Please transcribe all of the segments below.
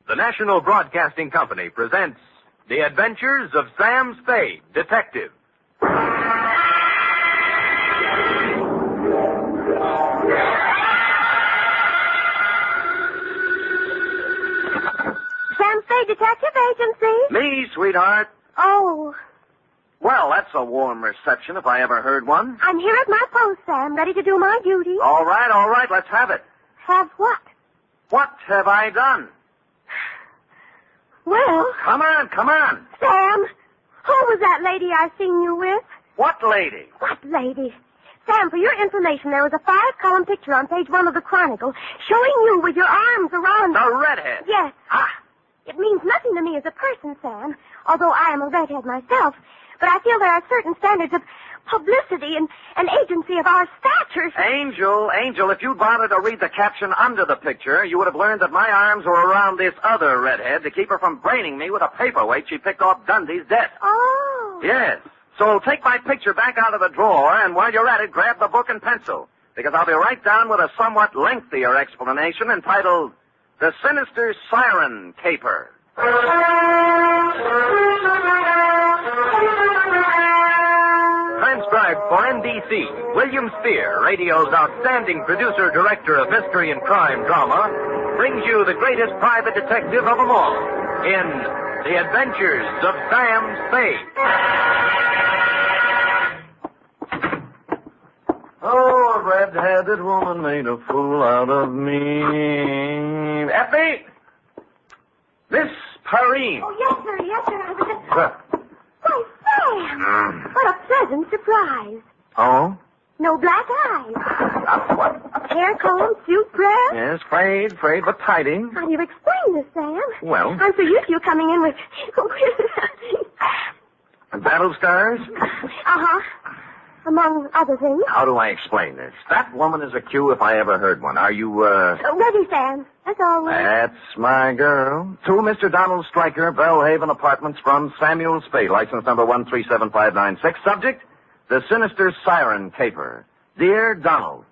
the National Broadcasting Company presents The Adventures of Sam Spade, Detective. Sam Spade Detective Agency? Me, sweetheart. Oh, Well, that's a warm reception if I ever heard one. I'm here at my post, Sam, ready to do my duty. All right, let's have it. Have what? What have I done? Well, Come on. Sam, who was that lady I seen you with? What lady? What lady? Sam, for your information, there was a 5-column picture on page 1 of the Chronicle showing you with your arms around... The redhead. Yes. Ah, It means nothing to me as a person, Sam, although I am a redhead myself. But I feel there are certain standards of publicity and agency of our stature. Angel, if you'd bothered to read the caption under the picture, you would have learned that my arms were around this other redhead to keep her from braining me with a paperweight she picked off Dundee's desk. Oh. Yes. So take my picture back out of the drawer, and while you're at it, grab the book and pencil, because I'll be right down with a somewhat lengthier explanation entitled The Sinister Siren Caper. Transcribed for NBC, William Spear, radio's outstanding producer-director of mystery and crime drama, brings you the greatest private detective of them all in The Adventures of Sam Spade. Oh, a red-headed woman made a fool out of me. Effie! Miss Perrine. Oh, yes, sir. I was just... What? Why, Sam, what a pleasant surprise. Oh? No black eyes. What? Hair comb, suit dress. Yes, frayed, but tidy. How do you explain this, Sam? Well? I'm so used to you coming in with... Battle scars? Uh-huh. Among other things. How do I explain this? That woman is a cue if I ever heard one. Are you, Ready, Sam. That's all. That's my girl. To Mr. Donald Stryker, Bellhaven Apartments from Samuel Spade, license number 1375596. Subject, The Sinister Siren Caper. Dear Donald,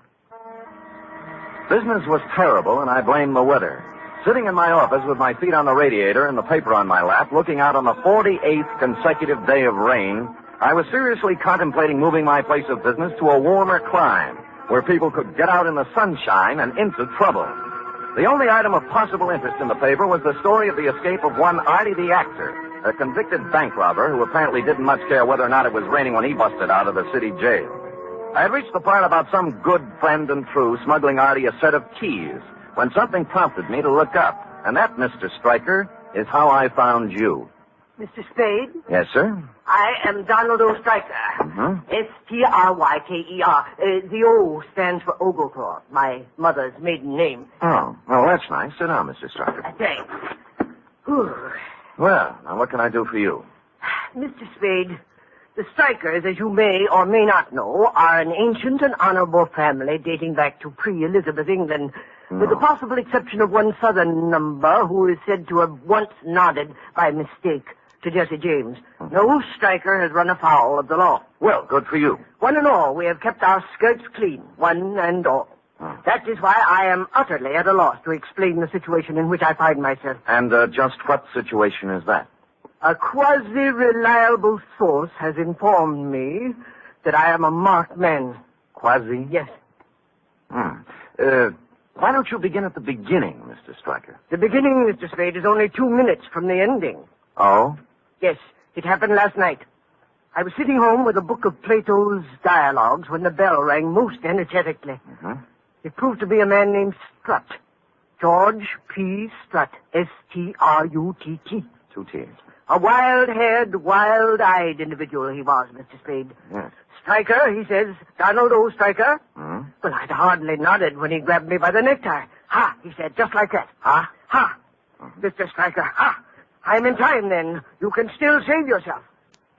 business was terrible, and I blame the weather. Sitting in my office with my feet on the radiator and the paper on my lap, looking out on the 48th consecutive day of rain, I was seriously contemplating moving my place of business to a warmer clime, where people could get out in the sunshine and into trouble. The only item of possible interest in the paper was the story of the escape of one Artie the actor, a convicted bank robber who apparently didn't much care whether or not it was raining when he busted out of the city jail. I had reached the part about some good friend and true smuggling Artie a set of keys when something prompted me to look up. And that, Mr. Stryker, is how I found you. Mr. Spade? Yes, sir? I am Donald O. Stryker. Mm-hmm. Stryker. The O stands for Ogleclaw, my mother's maiden name. Oh, well, that's nice. Sit down, Mr. Stryker. Thanks. Whew. Well, now what can I do for you? Mr. Spade, the Strykers, as you may or may not know, are an ancient and honorable family dating back to pre-Elizabeth England, with the possible exception of one southern number who is said to have once nodded by mistake to Jesse James. No Stryker has run afoul of the law. Well, good for you. One and all, we have kept our skirts clean, one and all. That is why I am utterly at a loss to explain the situation in which I find myself. And just what situation is that? A quasi-reliable source has informed me that I am a marked man. Quasi? Yes. Why don't you begin at the beginning, Mr. Stryker? The beginning, Mr. Spade, is only 2 minutes from the ending. Oh? Yes, it happened last night. I was sitting home with a book of Plato's dialogues when the bell rang most energetically. Mm-hmm. It proved to be a man named Strutt. George P. Strutt. S-T-R-U-T-T. 2 T's. A wild-haired, wild-eyed individual he was, Mr. Spade. Yes. Stryker, he says. Donald O. Stryker. Hmm? Well, I'd hardly nodded when he grabbed me by the necktie. Ha, he said, just like that. Ha? Ha. Mr. Stryker, ha. I'm in time, then. You can still save yourself.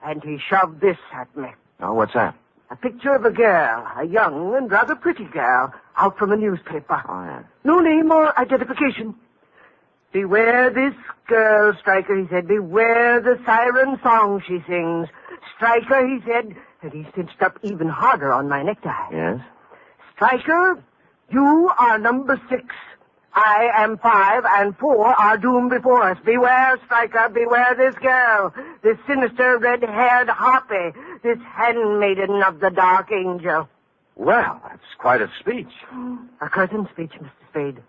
And he shoved this at me. Oh, what's that? A picture of a girl, a young and rather pretty girl, out from a newspaper. Oh, yeah. No name or identification. Beware this girl, Stryker, he said. Beware the siren song she sings. Stryker, he said, and he cinched up even harder on my necktie. Yes? Stryker, you are number 6 I am 5, and 4 are doomed before us. Beware, Striker, beware this girl, this sinister red-haired harpy, this handmaiden of the Dark Angel. Well, that's quite a speech. A curtain speech, Mr. Spade.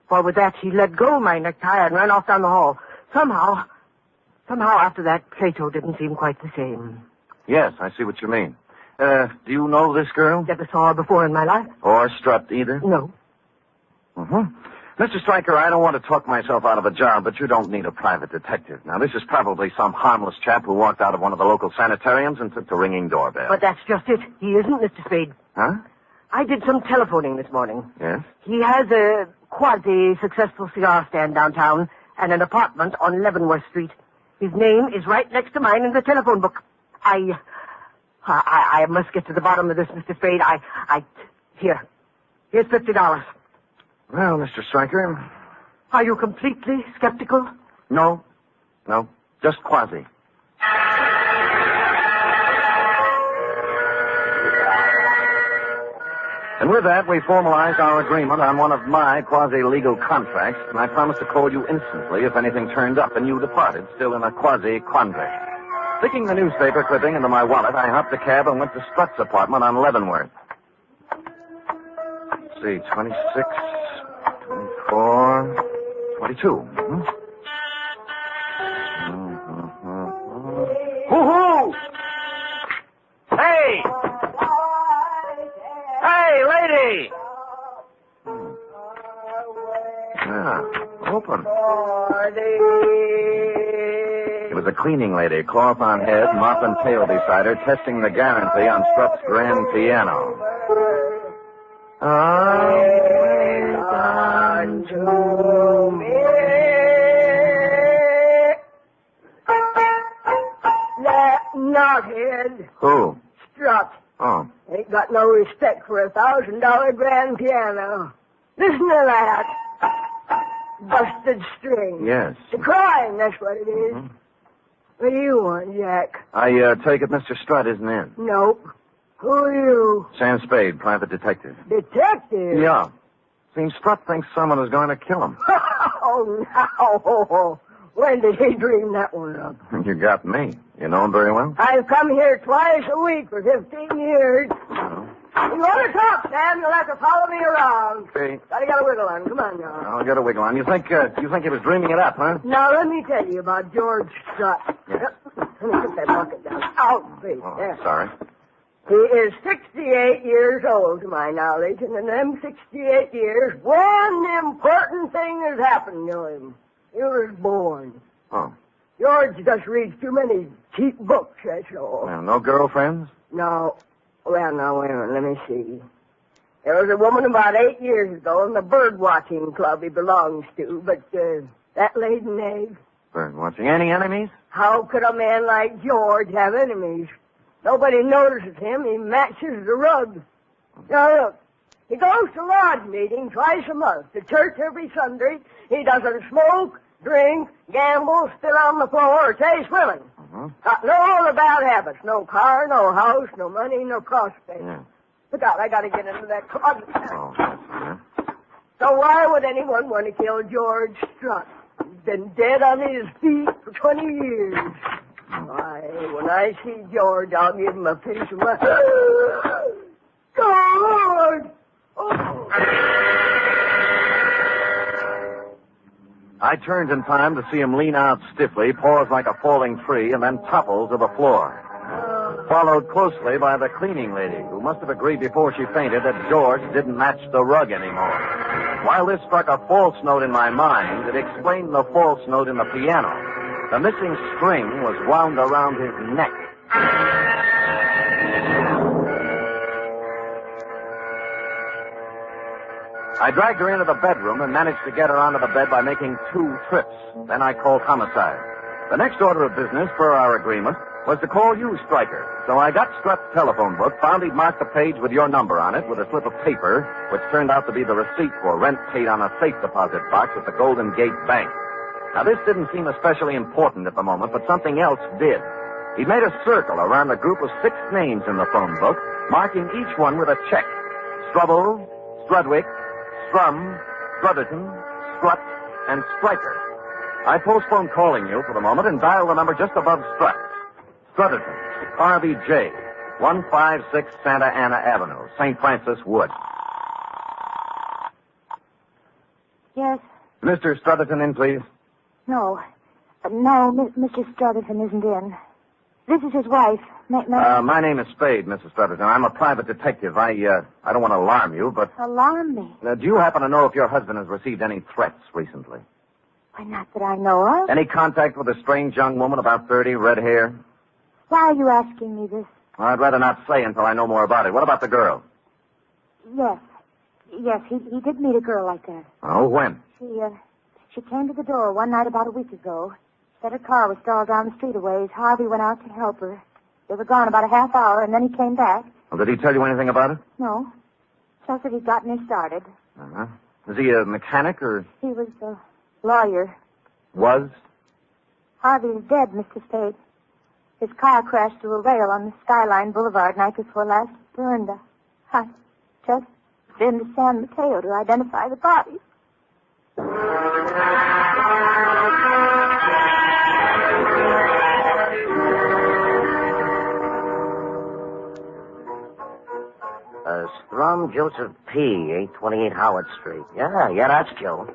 For with that, he let go my necktie and ran off down the hall. Somehow after that, Plato didn't seem quite the same. Yes, I see what you mean. Do you know this girl? Never saw her before in my life. Or Strut either? No. Mr. Stryker, I don't want to talk myself out of a job, but you don't need a private detective. Now, this is probably some harmless chap who walked out of one of the local sanitariums and took the ringing doorbell. But that's just it. He isn't, Mr. Spade. Huh? I did some telephoning this morning. Yes? He has a quasi-successful cigar stand downtown and an apartment on Leavenworth Street. His name is right next to mine in the telephone book. I must get to the bottom of this, Mr. Spade. Here's $50. Well, Mr. Stryker... Are you completely skeptical? No, just quasi. And with that, we formalized our agreement on one of my quasi-legal contracts, and I promised to call you instantly if anything turned up, and you departed, still in a quasi-quandary. Sticking the newspaper clipping into my wallet, I hopped a cab and went to Strut's apartment on Leavenworth. Let's see, 26, 24, 22. Hoo-hoo! Hey! Hey, lady! Yeah, open. It was a cleaning lady, cloth on head, mop and tail beside her, testing the guarantee on Strut's grand piano. That knothead. Who? Strut. Oh. Ain't got no respect for $1,000 grand piano. Listen to that. Busted string. Yes. The crime, that's what it is. What do you want, Jack? I take it Mr. Strut isn't in. Nope. Who are you? Sam Spade, private detective. Detective? Yeah. Seems Strut thinks someone is going to kill him. Oh, no. When did he dream that one up? You got me. You know him very well? I've come here twice a week for 15 years. Oh. You want to talk, Sam, you'll have to follow me around. Okay. Gotta get a wiggle on. Come on now. I'll get a wiggle on. You think he was dreaming it up, huh? Now, let me tell you about George Strut. Yeah. Let me put that bucket down. Out, please. Oh, There. sorry. He is 68 years old, to my knowledge, and in them 68 years, one important thing has happened to him. He was born. Oh. George just reads too many cheap books, that's all. Well, no girlfriends? No. Well, now, wait a minute. Let me see. There was a woman about 8 years ago in the bird watching club he belongs to, but that laid an egg. Bird watching. Any enemies? How could a man like George have enemies? Nobody notices him. He matches the rug. Now, look. He goes to lodge meeting twice a month, to church every Sunday. He doesn't smoke, drink, gamble, spit on the floor, or chase women. No other bad habits. No car, no house, no money, no prospects. Yeah. Look out, I gotta get into that closet. Oh, that's yeah. So why would anyone want to kill George Strut? He's been dead on his feet for 20 years. Why, when I see George, I'll give him a piece of my... George! Oh. I turned in time to see him lean out stiffly, pause like a falling tree, and then topple to the floor. Followed closely by the cleaning lady, who must have agreed before she fainted that George didn't match the rug anymore. While this struck a false note in my mind, it explained the false note in the piano. The missing string was wound around his neck. I dragged her into the bedroom and managed to get her onto the bed by making 2 trips. Then I called homicide. The next order of business, per our agreement, was to call you, Stryker. So I got Strut's telephone book, found he'd marked the page with your number on it with a slip of paper, which turned out to be the receipt for rent paid on a safe deposit box at the Golden Gate Bank. Now, this didn't seem especially important at the moment, but something else did. He made a circle around a group of 6 names in the phone book, marking each one with a check. Strubble, Strudwick, Strum, Strutherton, Strut, and Striker. I postponed calling you for the moment and dialed the number just above Strut. Strutherton, RBJ, 156 Santa Ana Avenue, St. Francis Wood. Yes. Mr. Strutherton in, please. No. No, Mr. Strutherton isn't in. This is his wife. My name is Spade, Mrs. Strutherton. I'm a private detective. I don't want to alarm you, but... Alarm me? Do you happen to know if your husband has received any threats recently? Why, not that I know of. Any contact with a strange young woman about 30, red hair? Why are you asking me this? I'd rather not say until I know more about it. What about the girl? Yes. Yes, he did meet a girl like that. Oh, when? She came to the door one night about a week ago. Said her car was stalled down the street a ways. Harvey went out to help her. They were gone about a half hour, and then he came back. Well, did he tell you anything about it? No. Just that he'd gotten her started. Uh-huh. Is he a mechanic, or...? He was a lawyer. Was? Harvey is dead, Mr. Spade. His car crashed through a rail on the Skyline Boulevard night before last. Burned. I just been to San Mateo to identify the body. Strum Joseph P., 828 Howard Street. Yeah, that's Joe.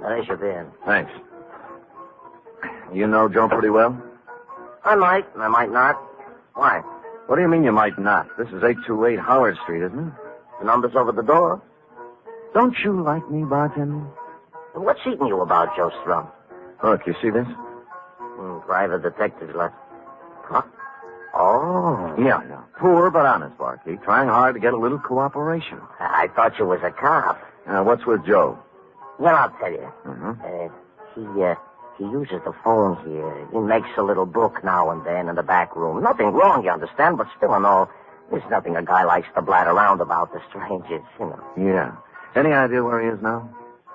There's your bid. Thanks. You know Joe pretty well? I might not. Why? What do you mean you might not? This is 828 Howard Street, isn't it? The number's over the door. Don't you like me, bartender? And what's eating you about, Joe Strum? Look, you see this? Private detective's left. Huh? Oh. Yeah. Poor but honest, barkeep. Trying hard to get a little cooperation. I thought you was a cop. What's with Joe? Well, I'll tell you. Mm-hmm. He uses the phone here. He makes a little book now and then in the back room. Nothing wrong, you understand, but still and all, there's nothing a guy likes to blat around about the strangers, you know. Yeah. Any idea where he is now?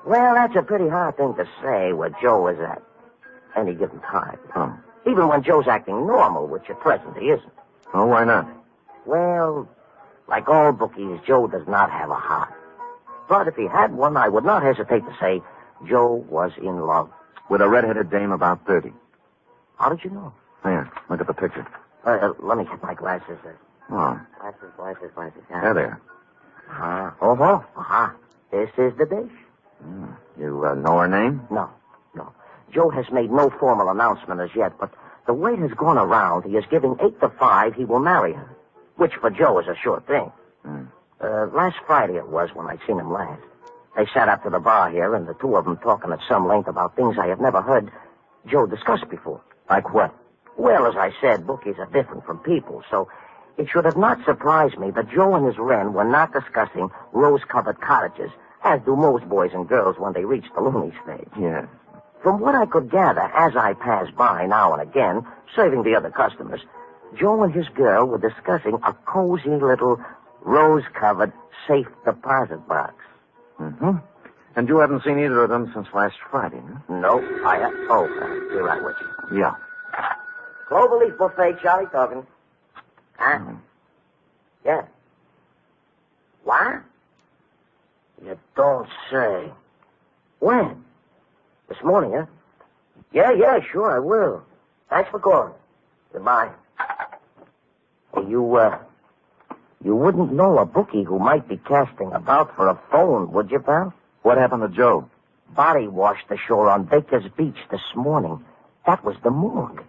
Well, that's a pretty hard thing to say where Joe is at any given time. Oh. Even when Joe's acting normal, which at present he isn't. Oh, why not? Well, like all bookies, Joe does not have a heart. But if he had one, I would not hesitate to say Joe was in love. With a red-headed dame about 30. How did you know? Here, look at the picture. Let me get my glasses. Oh. Glasses. There they are. Uh-huh. Oh. Uh-huh. This is the dish. You know her name? No. Joe has made no formal announcement as yet, but the word has gone around he is giving 8 to 5 he will marry her, which for Joe is a sure thing. Last Friday it was when I seen him last. They sat up to the bar here, and the two of them talking at some length about things I have never heard Joe discuss before. Like what? Well, as I said, bookies are different from people, so it should have not surprised me that Joe and his wren were not discussing rose-covered cottages, as do most boys and girls when they reach the loony stage. Yeah. From what I could gather as I passed by now and again, serving the other customers, Joe and his girl were discussing a cozy little rose-covered safe deposit box. Mm-hmm. And you haven't seen either of them since last Friday, huh? No, I have. Oh, you're right with you. Yeah. Cloverleaf buffet, Charlie talking. Huh? Yeah. What? You don't say. When? This morning, huh? Yeah, sure, I will. Thanks for calling. Goodbye. You wouldn't know a bookie who might be casting about for a phone, would you, pal? What happened to Joe? Body washed ashore on Baker's Beach this morning. That was the morgue.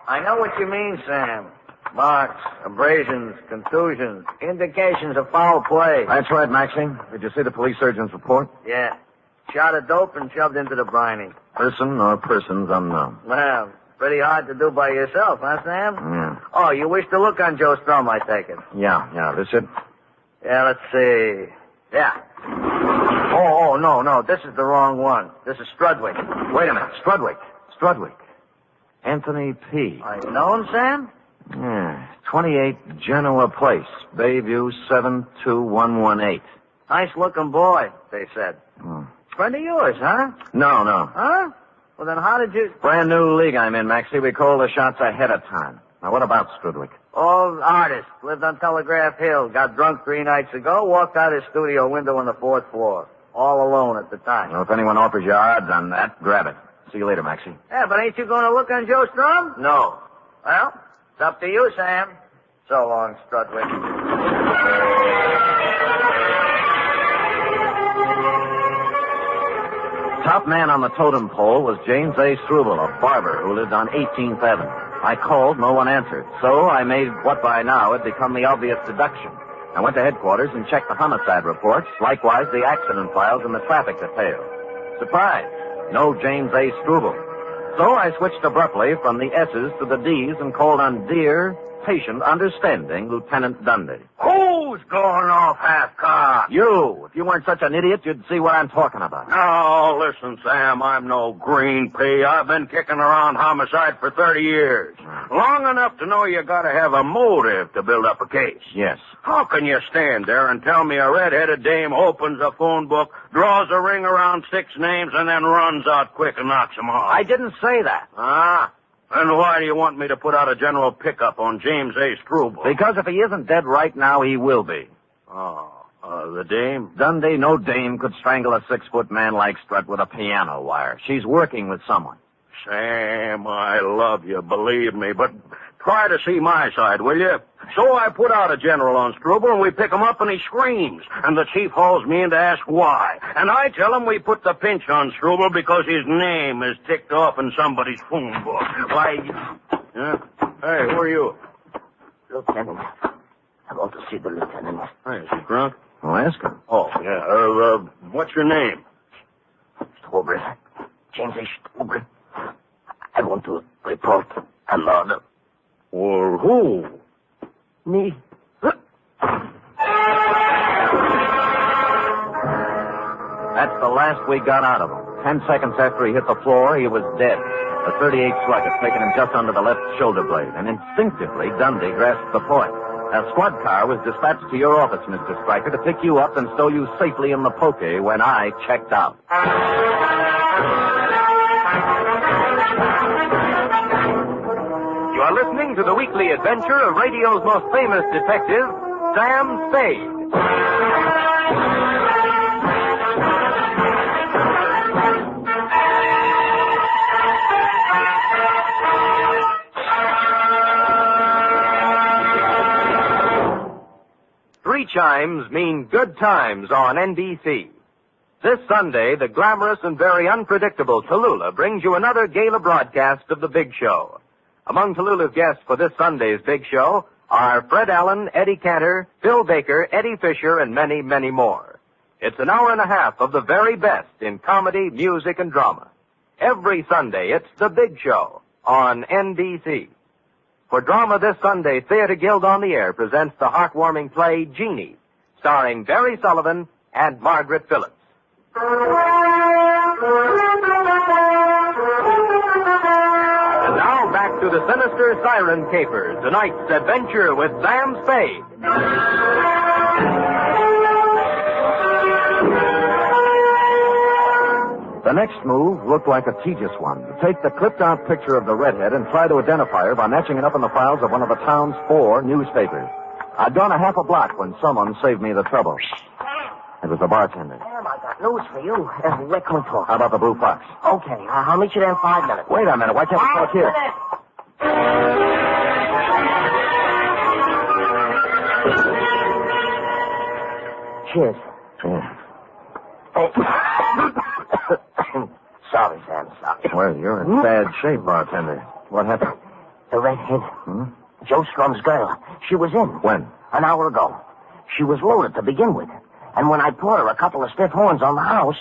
I know what you mean, Sam. Marks, abrasions, contusions, indications of foul play. That's right, Maxie. Did you see the police surgeon's report? Yeah. Shot of dope and shoved into the briny. Person or persons unknown. Well, pretty hard to do by yourself, huh, Sam? Yeah. Oh, you wish to look on Joe Strum, I take it. Yeah. This it? Yeah, let's see. Yeah. Oh, no. This is the wrong one. This is Strudwick. Wait a minute. Strudwick. Anthony P. I know him, Sam? Yeah. 28 Genoa Place, Bayview 72118. Nice-looking boy, they said. Friend of yours, huh? No. Huh? Well, then how did you... Brand new league I'm in, Maxie. We call the shots ahead of time. Now, what about Strudwick? Old artist. Lived on Telegraph Hill. Got drunk 3 nights ago. Walked out his studio window on the 4th floor. All alone at the time. Well, if anyone offers you odds on that, grab it. See you later, Maxie. Yeah, but ain't you going to look on Joe Strum? No. Well, it's up to you, Sam. So long, Strudwick. Top man on the totem pole was James A. Struble, a barber who lived on 18th Avenue. I called, no one answered. So I made what by now had become the obvious deduction. I went to headquarters and checked the homicide reports, likewise the accident files and the traffic details. Surprise! No James A. Struble. So I switched abruptly from the S's to the D's and called on dear, patient, understanding Lieutenant Dundee. Who's going off half-cocked? You! If you weren't such an idiot, you'd see what I'm talking about. Oh, listen, Sam, I'm no green pea. I've been kicking around homicide for 30 years. Long enough to know you gotta have a motive to build up a case. Yes. How can you stand there and tell me a red-headed dame opens a phone book, draws a ring around 6 names, and then runs out quick and knocks them off? I didn't say that. Ah? And why do you want me to put out a general pickup on James A. Struble? Because if he isn't dead right now, he will be. Oh, the dame? Dundee, no dame could strangle a 6-foot man like Strut with a piano wire. She's working with someone. Sam, I love you, believe me, but try to see my side, will you? So I put out a general on Struble, and we pick him up, and he screams. And the chief hauls me in to ask why. And I tell him we put the pinch on Struble because his name is ticked off in somebody's phone book. Why... Yeah? Hey, who are you? Lieutenant. I want to see the lieutenant. Hey, is he drunk? Well, ask him. Oh, yeah. What's your name? Struble. James A. Struble. I want to report a murder. Or who? Me. That's the last we got out of him. 10 seconds after he hit the floor, he was dead. A 38 slug had taken him just under the left shoulder blade, and instinctively Dundee grasped the point. A squad car was dispatched to your office, Mr. Stryker, to pick you up and stow you safely in the poke when I checked out. You are listening to the weekly adventure of radio's most famous detective, Sam Spade. 3 chimes mean good times on NBC. This Sunday, the glamorous and very unpredictable Tallulah brings you another gala broadcast of The Big Show. Among Tallulah's guests for this Sunday's Big Show are Fred Allen, Eddie Cantor, Phil Baker, Eddie Fisher, and many, many more. It's an hour and a half of the very best in comedy, music, and drama. Every Sunday, it's The Big Show on NBC. For drama this Sunday, Theater Guild on the Air presents the heartwarming play Jeannie, starring Barry Sullivan and Margaret Phillips. And now back to the Sinister Siren Caper, tonight's adventure with Sam Spade. The next move looked like a tedious one. To take the clipped-out picture of the redhead and try to identify her by matching it up in the files of one of the town's 4 newspapers. I'd gone a half a block when someone saved me the trouble. It was the bartender. Sam, I got news for you. Where can we talk? How about the Blue Fox? Okay, I'll meet you there in 5 minutes. Wait a minute. Why can't we talk here? Cheers. Yeah. Sorry, Sam, sorry. Well, you're in bad shape, bartender. What happened? The redhead. Joe Strum's girl. She was in. When? An hour ago. She was loaded to begin with. And when I poured her a couple of stiff horns on the house,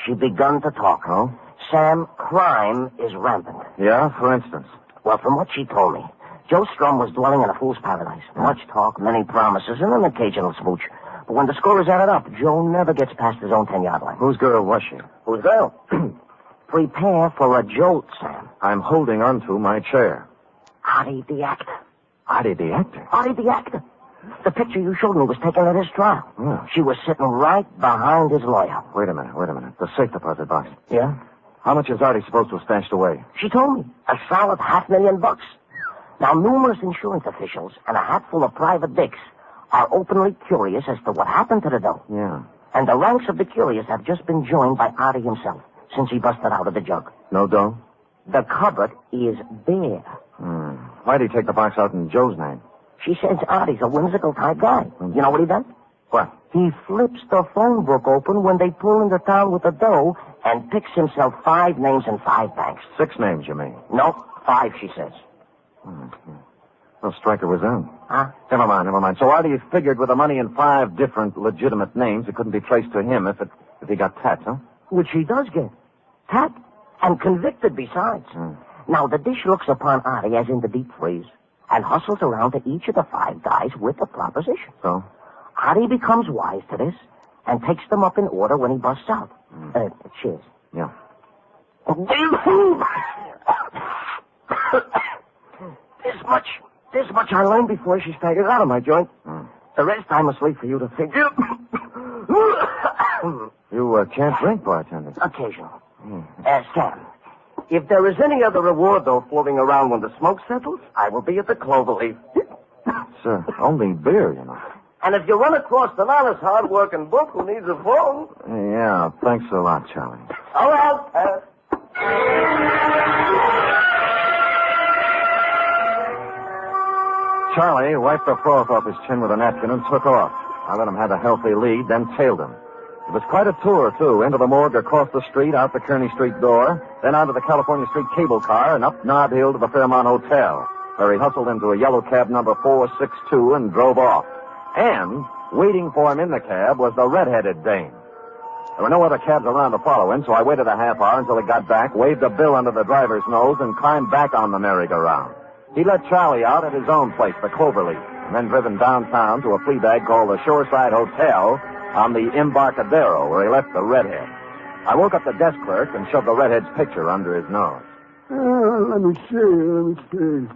she begun to talk. Oh? Sam, crime is rampant. Yeah, for instance. Well, from what she told me, Joe Strum was dwelling in a fool's paradise. Much talk, many promises, and an occasional smooch. But when the score is added up, Joe never gets past his own 10-yard line. Whose girl was she? Whose girl? Prepare for a jolt, Sam. I'm holding onto my chair. Artie the actor. Artie the actor? Artie the actor. The picture you showed me was taken at his trial. Yeah. She was sitting right behind his lawyer. Wait a minute. The safe deposit box. Yeah? How much is Artie supposed to have stashed away? She told me. A solid $500,000. Now, numerous insurance officials and a hatful of private dicks are openly curious as to what happened to the dough. Yeah. And the ranks of the curious have just been joined by Artie himself since he busted out of the jug. No dough? The cupboard is bare. Why'd he take the box out in Joe's name? She says Artie's a whimsical type guy. You know what he does? What? He flips the phone book open when they pull into town with the dough and picks himself 5 names in 5 banks. 6 names, you mean? No, 5, she says. Well, Stryker was in. Huh? Never mind. So Artie figured with the money in 5 different legitimate names, it couldn't be traced to him if he got tapped, huh? Which he does get. Tapped and convicted besides. Now, the dish looks upon Artie as in the deep freeze and hustles around to each of the 5 guys with a proposition. So? Artie becomes wise to this and takes them up in order when he busts out. Cheers. Yeah. This much I learned before she staggered out of my joint. The rest I'm asleep for you to figure. You can't drink, bartender. Occasionally. Sam, if there is any other reward, though, floating around when the smoke settles, I will be at the Cloverleaf. Sir, only beer, you know. And if you run across an honest, hard-working book who needs a phone... Yeah, thanks a lot, Charlie. All right. Charlie wiped the froth off his chin with a napkin and took off. I let him have a healthy lead, then tailed him. It was quite a tour, too. Into the morgue, across the street, out the Kearney Street door, then onto the California Street cable car, and up Nob Hill to the Fairmont Hotel, where he hustled into a yellow cab number 462 and drove off. And waiting for him in the cab was the red-headed dame. There were no other cabs around to follow him, so I waited a half hour until he got back, waved a bill under the driver's nose, and climbed back on the merry-go-round. He let Charlie out at his own place, the Cloverleaf, and then driven downtown to a flea bag called the Shoreside Hotel on the Embarcadero, where he left the redhead. I woke up the desk clerk and shoved the redhead's picture under his nose. Let me see.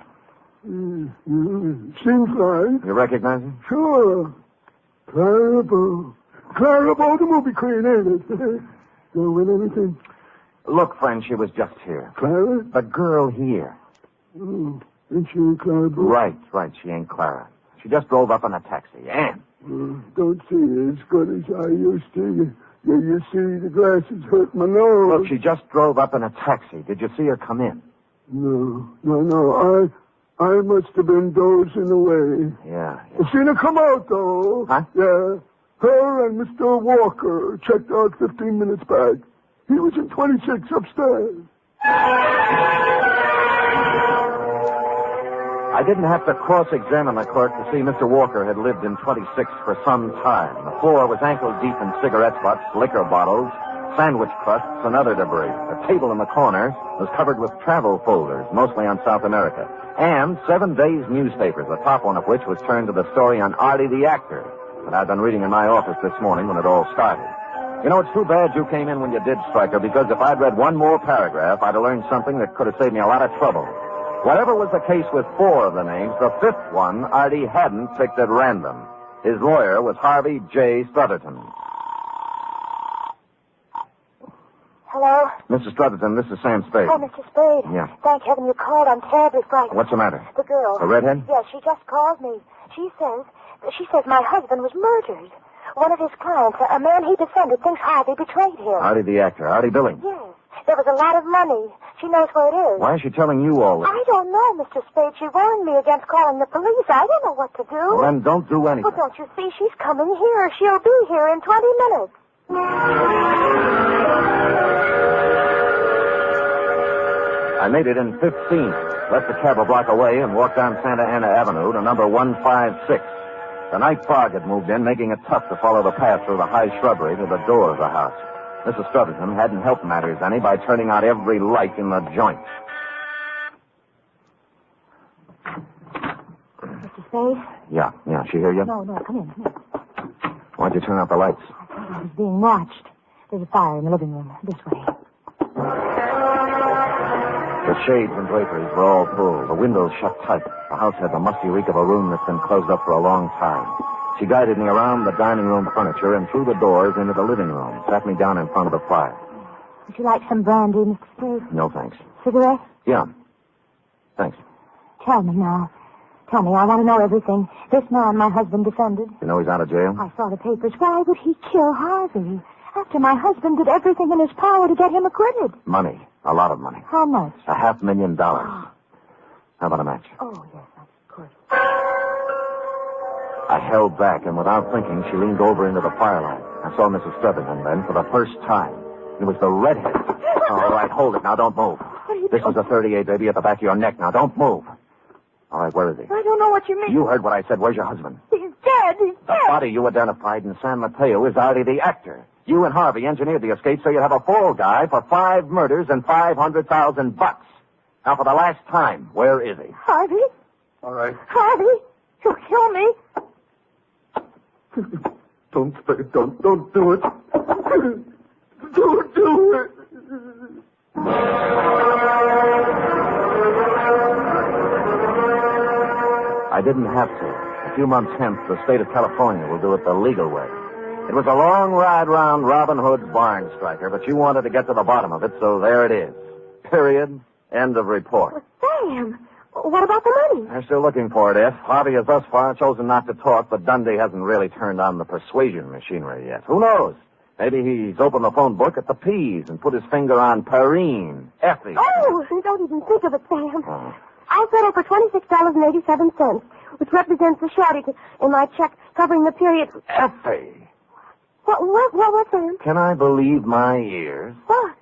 Seems like... You recognize him? Sure. Clara Bow, the movie queen, ain't it? Don't win anything. Look, friend, she was just here. Clara? The girl here. Oh, ain't she Clara Bow? Right. She ain't Clara. She just drove up in a taxi. Ann. Don't see her as good as I used to. You see, the glasses hurt my nose. Look, she just drove up in a taxi. Did you see her come in? No. I must have been dozing away. Yeah. I seen her come out, though. Huh? Yeah. Her and Mr. Walker checked out 15 minutes back. He was in 26 upstairs. I didn't have to cross-examine the clerk to see Mr. Walker had lived in 26 for some time. The floor was ankle-deep in cigarette butts, liquor bottles, sandwich crusts, and other debris. The table in the corner was covered with travel folders, mostly on South America, and 7 days' newspapers, the top one of which was turned to the story on Artie the actor that I'd been reading in my office this morning when it all started. You know, it's too bad you came in when you did, Stryker, because if I'd read one more paragraph, I'd have learned something that could have saved me a lot of trouble. Whatever was the case with 4 of the names, the 5th one Artie hadn't picked at random. His lawyer was Harvey J. Strutherton. Hello? Mrs. Strutherton, this is Sam Spade. Oh, Mr. Spade. Yeah. Thank heaven you called. I'm terribly frightened. What's the matter? The girl. The redhead? Yes, she just called me. She says my husband was murdered. One of his clients, a man he defended, thinks Harvey betrayed him. Artie the actor. Artie Billing. Yes. There was a lot of money. She knows where it is. Why is she telling you all this? I don't know, Mr. Spade. She warned me against calling the police. I don't know what to do. Well, then don't do anything. Well, don't you see? She's coming here. She'll be here in 20 minutes. I made it in 15, left the cab a block away, and walked down Santa Ana Avenue to number 156. The night fog had moved in, making it tough to follow the path through the high shrubbery to the door of the house. Mrs. Strutherton hadn't helped matters any by turning out every light in the joint. Mr. Spade? Yeah. She hear you? No, come in. Why'd you turn out the lights? I was being watched. There's a fire in the living room. This way. The shades and draperies were all full. The windows shut tight. The house had the musty reek of a room that's been closed up for a long time. She guided me around the dining room furniture and through the doors into the living room, sat me down in front of the fire. Would you like some brandy, Mr. Spade? No, thanks. Cigarette? Yeah. Thanks. Tell me now. Tell me, I want to know everything. This man my husband defended. You know he's out of jail? I saw the papers. Why would he kill Harvey? After my husband did everything in his power to get him acquitted. Money. A lot of money. How much? $500,000. How about a match? Oh, yes, of course. I held back, and without thinking, she leaned over into the firelight. I saw Mrs. Featherton then for the first time. It was the redhead. All right, hold it. Now, don't move. This is a 38, baby, at the back of your neck. Now, don't move. All right, where is he? I don't know what you mean. You heard what I said. Where's your husband? He's dead. He's The dead. body you identified in San Mateo is Artie the actor. You and Harvey engineered the escape so you'd have a fall guy for 5 murders and $500,000. Now, for the last time, where is he? Harvey? All right. Harvey? You'll kill me. Don't do it. Don't do it. I didn't have to. A few months hence, the state of California will do it the legal way. It was a long ride round Robin Hood's barn, Striker, but you wanted to get to the bottom of it, so there it is. Period. End of report. Sam, what about the money? They're still looking for it, F. Harvey has thus far chosen not to talk, but Dundee hasn't really turned on the persuasion machinery yet. Who knows? Maybe he's opened the phone book at the P's and put his finger on Perrine, Effie. Oh, don't even think of it, Sam. Oh. I'll settle for $26.87, which represents the shortage in my check covering the period. Effie! What, Sam? Can I believe my ears? What?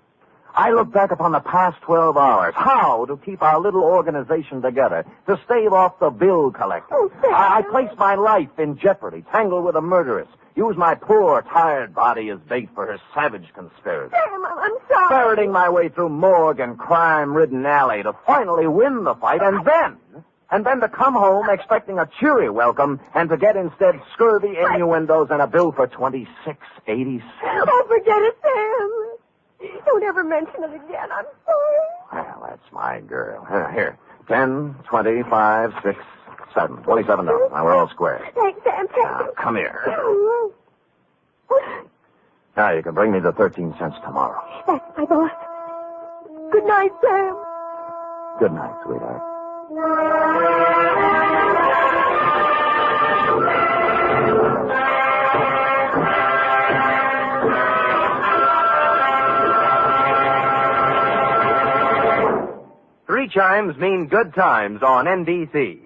I look back upon the past 12 hours. How to keep our little organization together, to stave off the bill collector. Oh, Sam. I placed my life in jeopardy, tangled with a murderess, used my poor, tired body as bait for her savage conspiracy. Sam, I'm sorry. Ferreting my way through morgue and crime-ridden alley to finally win the fight, and then to come home expecting a cheery welcome, and to get instead scurvy innuendos and a bill for $26.86. Oh, forget it, Sam. Don't ever mention it again. I'm sorry. Well, that's my girl. Here. 10, 25, 6, 7. $27. Now, we're all square. Thanks, Sam. Now, come here. Now, you can bring me the 13 cents tomorrow. That's my boss. Good night, Sam. Good night, sweetheart. Three chimes mean good times on NBC.